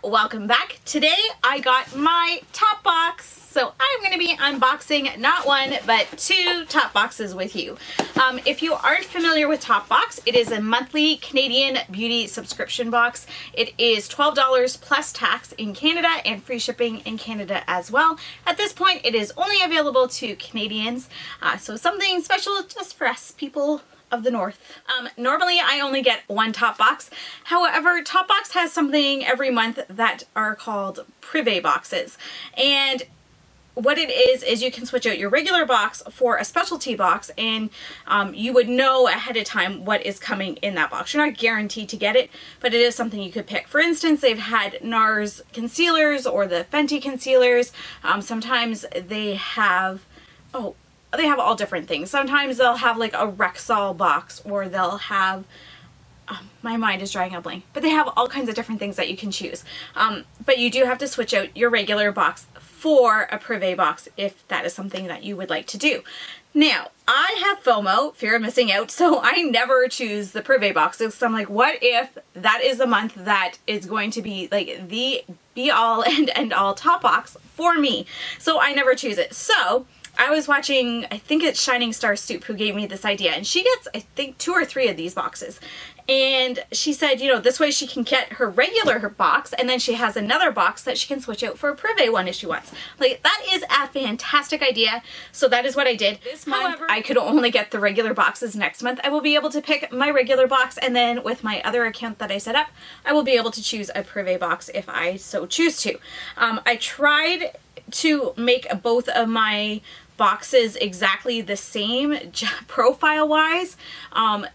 welcome back. Today I got my Topbox, so I'm going to be unboxing not one but two Topboxes with you. If you aren't familiar with Topbox, it is a monthly Canadian beauty subscription box. It is $12 plus tax in Canada and free shipping in Canada as well. At this point it is only available to Canadians, so something special just for us people of the north. Normally I only get one Topbox. However, Topbox has something every month that are called privé boxes. And what it is you can switch out your regular box for a specialty box, and you would know ahead of time what is coming in that box. You're not guaranteed to get it, but it is something you could pick. For instance, they've had NARS concealers or the Fenty concealers. Sometimes they have, they have all different things. Sometimes they'll have like a Rexall box, or they'll have, my mind is drawing a blank, but they have all kinds of different things that you can choose. But you do have to switch out your regular box for a privé box if that is something that you would like to do. Now, I have FOMO, fear of missing out, so I never choose the privé boxes. So I'm like, what if that is a month that is going to be like the be all and end all Topbox for me? So I never choose it. So I was watching, I think it's Shining Star Soup who gave me this idea, and she gets, I think, 2 or 3 of these boxes. And she said, you know, this way she can get her regular box, and then she has another box that she can switch out for a privé one if she wants. Like, that is a fantastic idea. So that is what I did. This month, however, I could only get the regular boxes. Next month, I will be able to pick my regular box, and then with my other account that I set up, I will be able to choose a privé box if I so choose to. I tried to make both of my boxes exactly the same profile wise,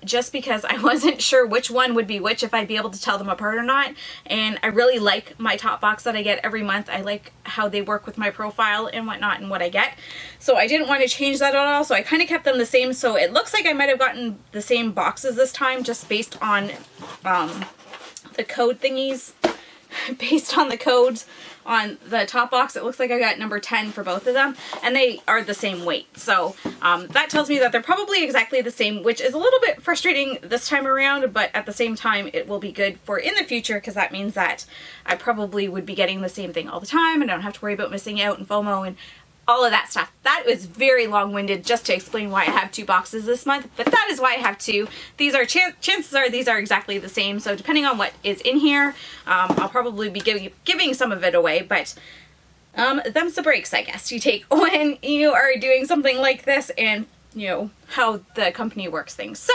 just because I wasn't sure which one would be which, if I'd be able to tell them apart or not. And I really like my Topbox that I get every month. I like how they work with my profile and whatnot and what I get, so I didn't want to change that at all, so I kind of kept them the same. So it looks like I might have gotten the same boxes this time, just based on the code thingies. Based on the codes on the Topbox, it looks like I got number 10 for both of them, and they are the same weight. So that tells me that they're probably exactly the same, which is a little bit frustrating this time around, but at the same time it will be good for in the future, because that means that I probably would be getting the same thing all the time and I don't have to worry about missing out and FOMO and all of that stuff. That was very long-winded just to explain why I have 2 boxes this month, but that is why I have 2. These are chances are these are exactly the same, so depending on what is in here, I'll probably be giving some of it away, but them's the breaks, I guess, you take when you are doing something like this, and you know how the company works things. So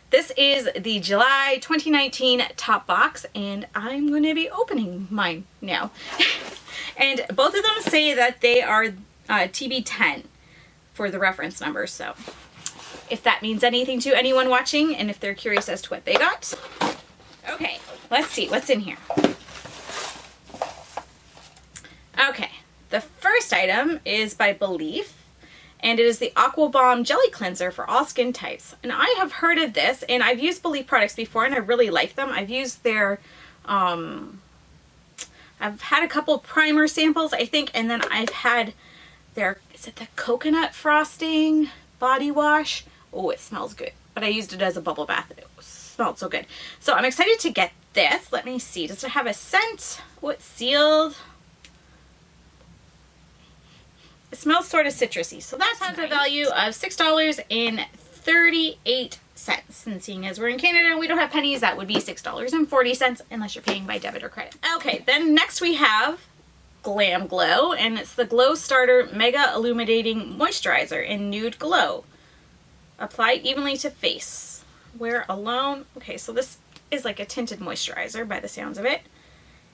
this is the July 2019 Topbox, and I'm going to be opening mine now. And both of them say that they are TB10 for the reference number, so if that means anything to anyone watching and if they're curious as to what they got. Okay, let's see what's in here. Okay, the first item is by Belif, and it is the Aqua Bomb Jelly Cleanser for all skin types. And I have heard of this, and I've used Belif products before and I really like them. I've used their I've had a couple primer samples, I think, and then I've had their, is it the coconut frosting body wash? Oh, it smells good. But I used it as a bubble bath. It smelled so good. So I'm excited to get this. Let me see. Does it have a scent? Oh, it's sealed. It smells sort of citrusy. So that has a value of $6.38. And seeing as we're in Canada and we don't have pennies, that would be $6.40 unless you're paying by debit or credit. Okay, then next we have GlamGlow, and it's the Glow Starter Mega Illuminating Moisturizer in Nude Glow. Apply evenly to face. Wear alone. Okay, so this is like a tinted moisturizer by the sounds of it.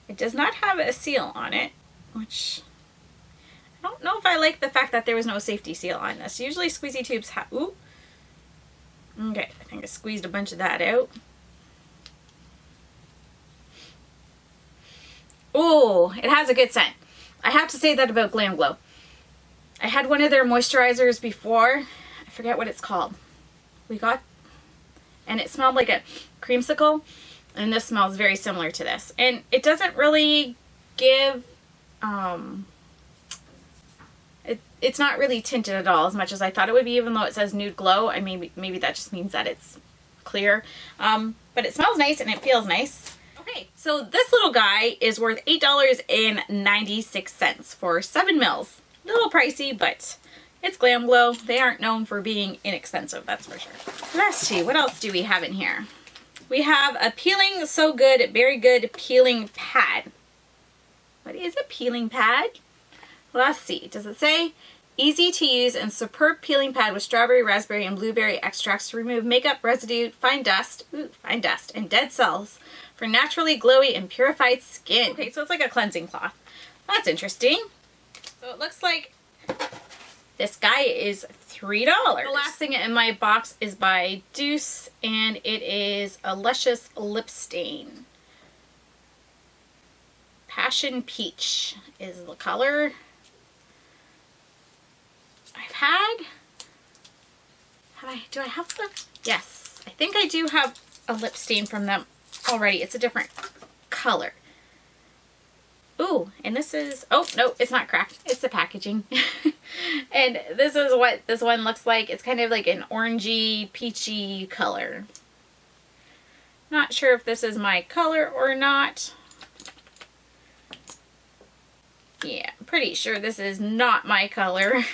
It does not have a seal on it, which I don't know if I like the fact that there was no safety seal on this. Usually squeezy tubes have, ooh. Okay, I think I squeezed a bunch of that out. Oh, it has a good scent. I have to say that about GlamGlow. I had one of their moisturizers before. I forget what it's called. And it smelled like a creamsicle, and this smells very similar to this. And it doesn't really give, it's not really tinted at all as much as I thought it would be, even though it says Nude Glow. Maybe that just means that it's clear. But it smells nice and it feels nice. Okay, so this little guy is worth $8.96 for 7 mils. A little pricey, but it's GlamGlow. They aren't known for being inexpensive, that's for sure. Let's see, what else do we have in here? We have a Peeling So Good, Very Good peeling pad. What is a peeling pad? Let's see, does it say? Easy to use and superb peeling pad with strawberry, raspberry, and blueberry extracts to remove makeup, residue, fine dust, and dead cells for naturally glowy and purified skin. Okay, so it's like a cleansing cloth. That's interesting. So it looks like this guy is $3. The last thing in my box is by Doucce, and it is a Luscious Lip Stain. Passion Peach is the color. Do I have the, yes, I think I do have a lip stain from them already. It's a different color. Ooh, and this is, oh, no, it's not cracked. It's the packaging. And this is what this one looks like. It's kind of like an orangey, peachy color. Not sure if this is my color or not. Yeah, I'm pretty sure this is not my color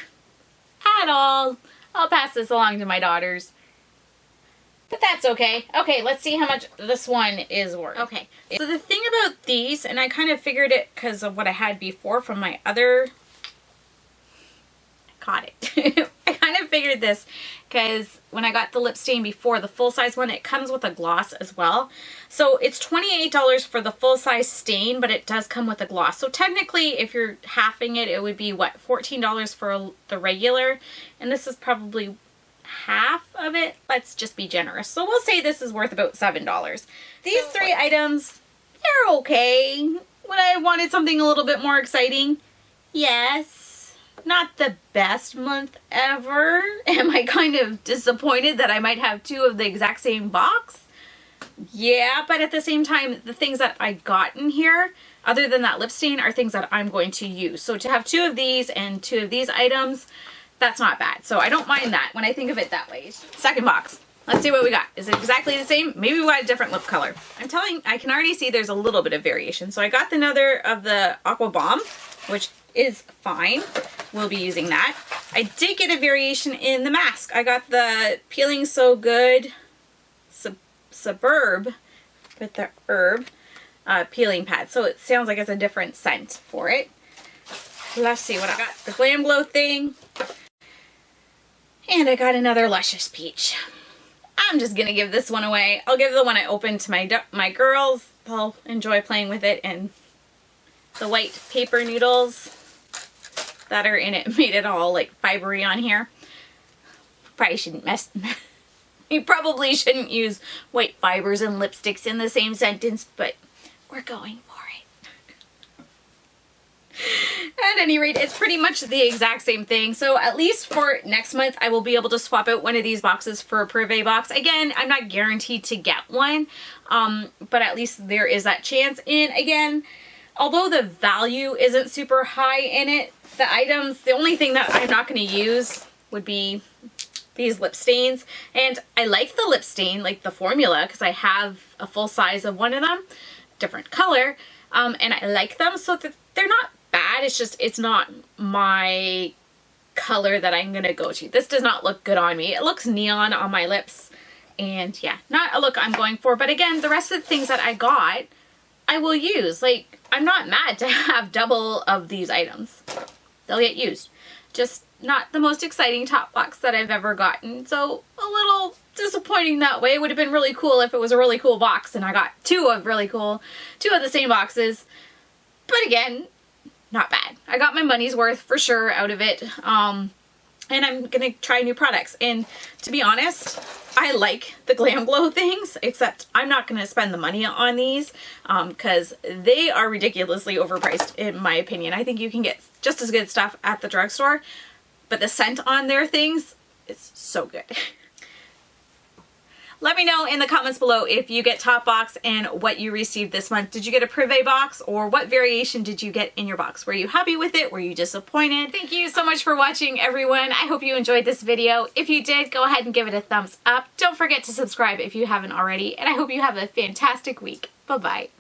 at all. I'll pass this along to my daughters. But that's okay. Okay, let's see how much this one is worth. Okay, so the thing about these, and I kind of figured it because of what I had before from my other, I caught it. I kind of figured this because when I got the lip stain before, the full-size one, it comes with a gloss as well. So it's $28 for the full-size stain, but it does come with a gloss. So technically, if you're halving it, it would be, what, $14 for the regular? And this is probably half of it. Let's just be generous. So we'll say this is worth about $7. These three items, they're okay. When I wanted something a little bit more exciting, yes. Not the best month ever. Am I kind of disappointed that I might have two of the exact same box? Yeah, but at the same time, the things that I got in here, other than that lip stain, are things that I'm going to use. So to have two of these and two of these items, that's not bad. So I don't mind that when I think of it that way. Second box. Let's see what we got. Is it exactly the same? Maybe we got a different lip color. I can already see there's a little bit of variation. So I got another of the Aqua Bomb, which is fine. We'll be using that. I did get a variation in the mask. I got the Peeling So Good Suburb with the herb peeling pad. So it sounds like it's a different scent for it. Let's see what I got. The GlamGlow thing. And I got another Luscious Peach. I'm just gonna give this one away. I'll give the one I opened to my girls. They'll enjoy playing with it, and the white paper noodles that are in it made it all like fibery on here. Probably shouldn't mess. You probably shouldn't use white fibers and lipsticks in the same sentence, but we're going for it. At any rate, it's pretty much the exact same thing. So at least for next month, I will be able to swap out one of these boxes for a Privé box. Again, I'm not guaranteed to get one, but at least there is that chance. And again, although the value isn't super high in it, the items, the only thing that I'm not going to use would be these lip stains. And I like the lip stain, like the formula, because I have a full size of one of them, different color, and I like them. So they're not bad. It's just, it's not my color that I'm going to go to. This does not look good on me. It looks neon on my lips. And yeah, not a look I'm going for. But again, the rest of the things that I got, I will use. Like, I'm not mad to have double of these items. They'll get used. Just not the most exciting top box that I've ever gotten. So a little disappointing that way. It would have been really cool if it was a really cool box and I got two of the same boxes. But again, not bad. I got my money's worth for sure out of it. And I'm gonna try new products. And to be honest, I like the GlamGlow things, except I'm not gonna spend the money on these because they are ridiculously overpriced in my opinion. I think you can get just as good stuff at the drugstore, but the scent on their things is so good. Let me know in the comments below if you get Topbox and what you received this month. Did you get a Privé box, or what variation did you get in your box? Were you happy with it? Were you disappointed? Thank you so much for watching, everyone. I hope you enjoyed this video. If you did, go ahead and give it a thumbs up. Don't forget to subscribe if you haven't already, and I hope you have a fantastic week. Bye-bye.